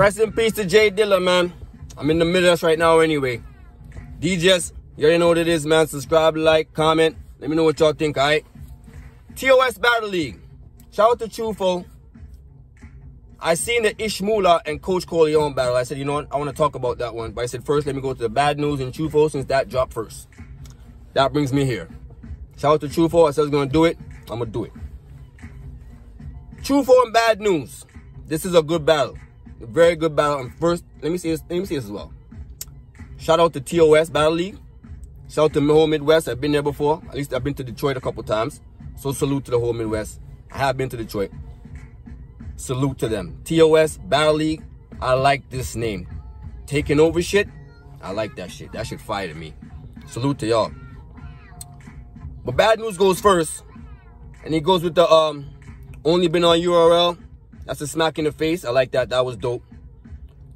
Rest in peace to J Dilla, man. I'm in the middle of this right now anyway. D.J.S, you already know what it is, man. Subscribe, like, comment. Let me know what y'all think, alright? T.O.S Battle League. Shout out to TRU FOE. I seen the Ishmula and Coach Corleone battle. I said, you know what? I want to talk about that one. But I said, first, let me go to the bad news in TRU FOE since that dropped first. That brings me here. Shout out to TRU FOE. I said I was going to do it. I'm going to do it. TRU FOE and bad news. This is a good battle. A very good battle. And first, let me see this as well. Shout out to T.O.S Battle League. Shout out to the whole Midwest. I've been there before. At least I've been to Detroit a couple times. So salute to the whole Midwest. I have been to Detroit. Salute to them. T.O.S Battle League. I like this name. Taking over shit. I like that shit. That shit fire to me. Salute to y'all. But bad news goes first. And he goes with the only been on URL. That's a smack in the face. I like that. That was dope.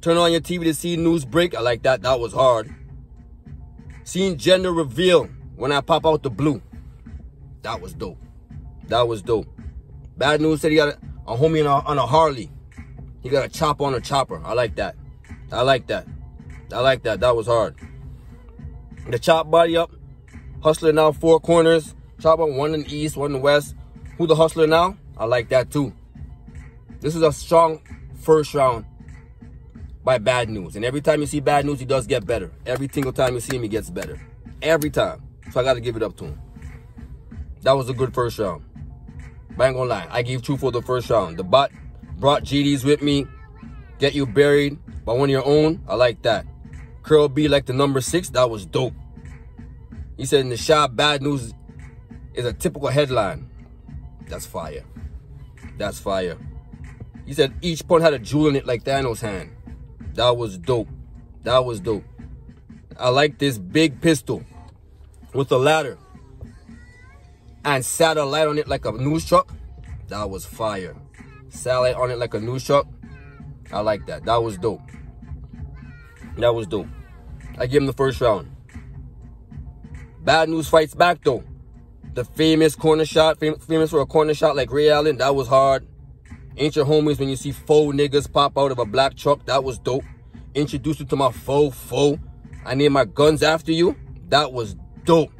Turn on your TV to see news break. I like that. That was hard. Seeing gender reveal when I pop out the blue. That was dope. That was dope. Bad news said he got a homie on a Harley. He got a chop on a chopper. I like that. I like that. I like that. That was hard. The chop body up. Hustler now 4 corners. Chop up 1 in the east, 1 in the west. Who the hustler now? I like that too. This is a strong first round by bad news. And every time you see bad news, he does get better. Every single time you see him, he gets better. Every time. So I got to give it up to him. That was a good first round. But I ain't gonna lie. I gave TRU FOE the first round. The bot brought GDs with me. Get you buried by one of your own. I like that. Curl B like the number 6. That was dope. He said in the shop, bad news is a typical headline. That's fire. That's fire. He said each point had a jewel in it like Thanos' hand. That was dope. That was dope. I like this big pistol with a ladder and satellite on it like a news truck. That was fire. Satellite on it like a news truck. I like that. That was dope. That was dope. I give him the first round. Bad news fights back though. The famous corner shot, famous for a corner shot like Ray Allen. That was hard. Ain't your homies when you see faux niggas pop out of a black truck. That was dope. Introduced you to my foe. I named my guns after you. That was dope.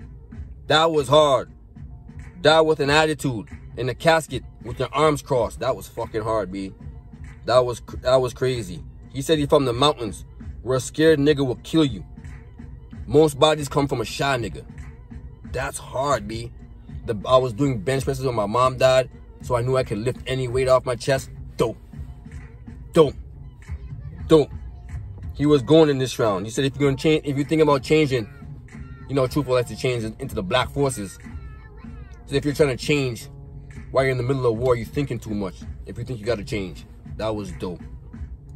That was hard. Die with an attitude in a casket with your arms crossed. That was fucking hard, B. That was crazy. He said he's from the mountains where a scared nigga will kill you. Most bodies come from a shy nigga. That's hard, B. I was doing bench presses when my mom died, so I knew I could lift any weight off my chest. Dope. Dope. Dope. He was going in this round. He said if you're gonna change, if you think about changing, you know, TRU FOE likes to change into the black forces. So if you're trying to change while you're in the middle of war, you're thinking too much. If you think you gotta change. That was dope.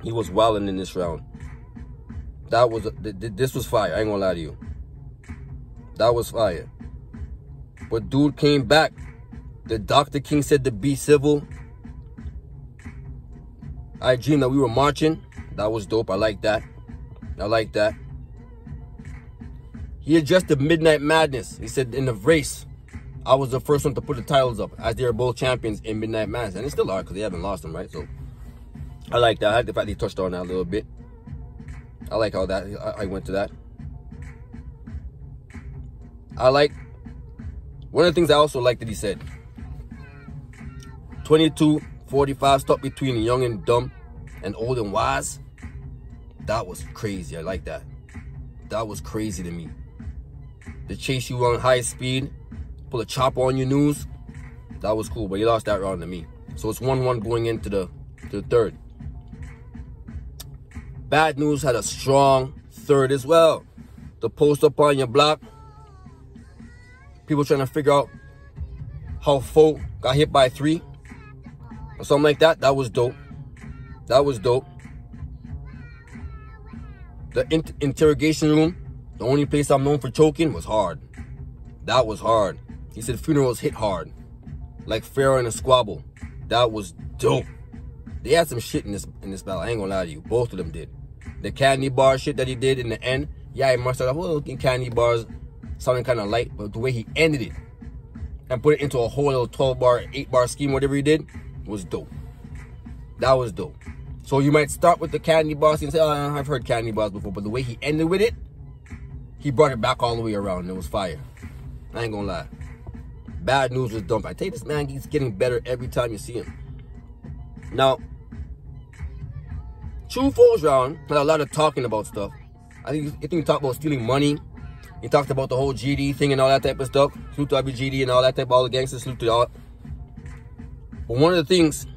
He was wilding in this round. This was fire. I ain't gonna lie to you. That was fire. But dude came back. The Dr. King said to be civil. I dreamed that we were marching. That was dope. I like that. I like that. He addressed the Midnight Madness. He said in the race, I was the first one to put the titles up as they were both champions in Midnight Madness. And they still are because they haven't lost them, right? So I like that. I like the fact he touched on that a little bit. I like how that I went to that. I like one of the things I also like that he said. 22-45 stuck between young and dumb and old and wise. That was crazy. I like that. That was crazy to me. To chase you on high speed, pull a chopper on your news. That was cool, but he lost that round to me. So it's 1-1 going into the third. Bad news had a strong third as well. The post up on your block. People trying to figure out how FOE got hit by 3 or something like that. That was dope. That was dope. The interrogation room, the only place I'm known for choking, was hard. That was hard. He said funerals hit hard. Like Pharaoh and a squabble. That was dope. They had some shit in this battle. I ain't gonna lie to you. Both of them did. The candy bar shit that he did in the end. Yeah, he must have looking candy bars sounding kind of light, but the way he ended it and put it into a whole little 12-bar, 8-bar scheme, whatever he did, was dope. That was dope. So you might start with the Candy Boss and say, oh, I've heard Candy Boss before, but the way he ended with it, he brought it back all the way around, and it was fire. I ain't gonna lie. Bad News was dumb. I tell you, this man keeps getting better every time you see him. Now, TRU FOE's round had a lot of talking about stuff. I think he talked about stealing money. He talked about the whole GD thing and all that type of stuff. Salute to WGD and all that type of all the gangsters. Salute to y'all. But one of the things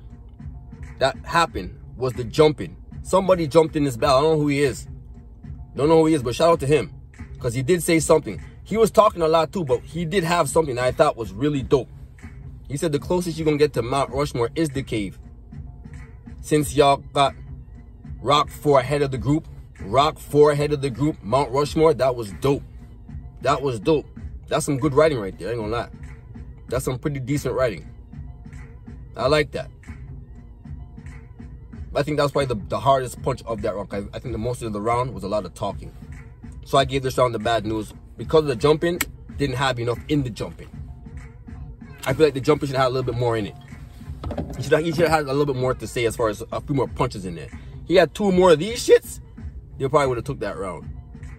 that happened was the jumping. Somebody jumped in this battle. I don't know who he is. Don't know who he is, but shout out to him. Because he did say something. He was talking a lot too, but he did have something that I thought was really dope. He said the closest you're going to get to Mount Rushmore is the cave. Since y'all got Rock 4 ahead of the group. Rock 4 ahead of the group. Mount Rushmore, that was dope. That was dope. That's some good writing right there. I ain't gonna lie. That's some pretty decent writing. I like that. I think that was probably the hardest punch of that round. I think the most of the round was a lot of talking. So I gave this round the Bad News. Because of the jumping, didn't have enough in the jumping. I feel like the jumping should have a little bit more in it. He should have had a little bit more to say as far as a few more punches in there. He had 2 more of these shits, they probably would have took that round.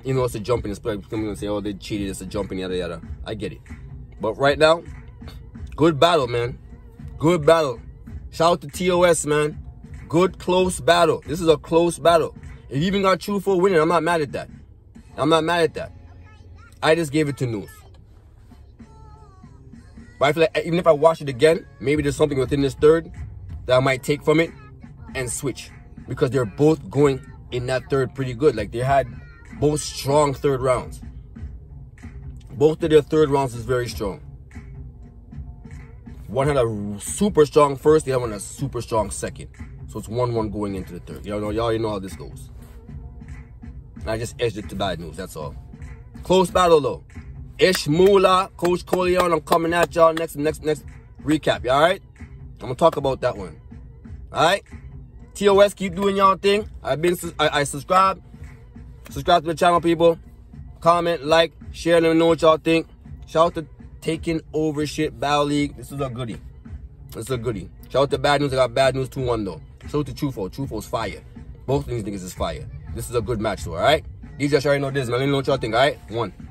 You know, it's a jumping. It's probably going to say, oh, they cheated. It's a jumping, yada, yada. I get it. But right now, good battle, man. Good battle. Shout out to T.O.S, man. Good, close battle. This is a close battle. If you even got TRU FOE winning, I'm not mad at that. I'm not mad at that. I just gave it to News. But I feel like even if I watch it again, maybe there's something within this third that I might take from it and switch. Because they're both going in that third pretty good. Like, they had both strong third rounds. Both of their third rounds is very strong. One had a super strong first, the other one had a super strong second. So it's 1-1 going into the third. Y'all already know how this goes. And I just edged it to Bad News, that's all. Close battle though. Ish Moolah, Coach Coleon, I'm coming at y'all next recap, you alright? I'm gonna talk about that one. Alright? TOS, keep doing y'all thing. I subscribe. Subscribe to the channel, people. Comment, like, share, let me know what y'all think. Shout out to Taking Over Shit Battle League. This is a goodie. This is a goodie. Shout out to Bad News. I got Bad News 2-1 though. Shout out to TRU FOE. TRU FOE's fire. Both of these niggas is fire. This is a good match though, alright? D.J.S already know this, man. Let me know what y'all think, alright? 1.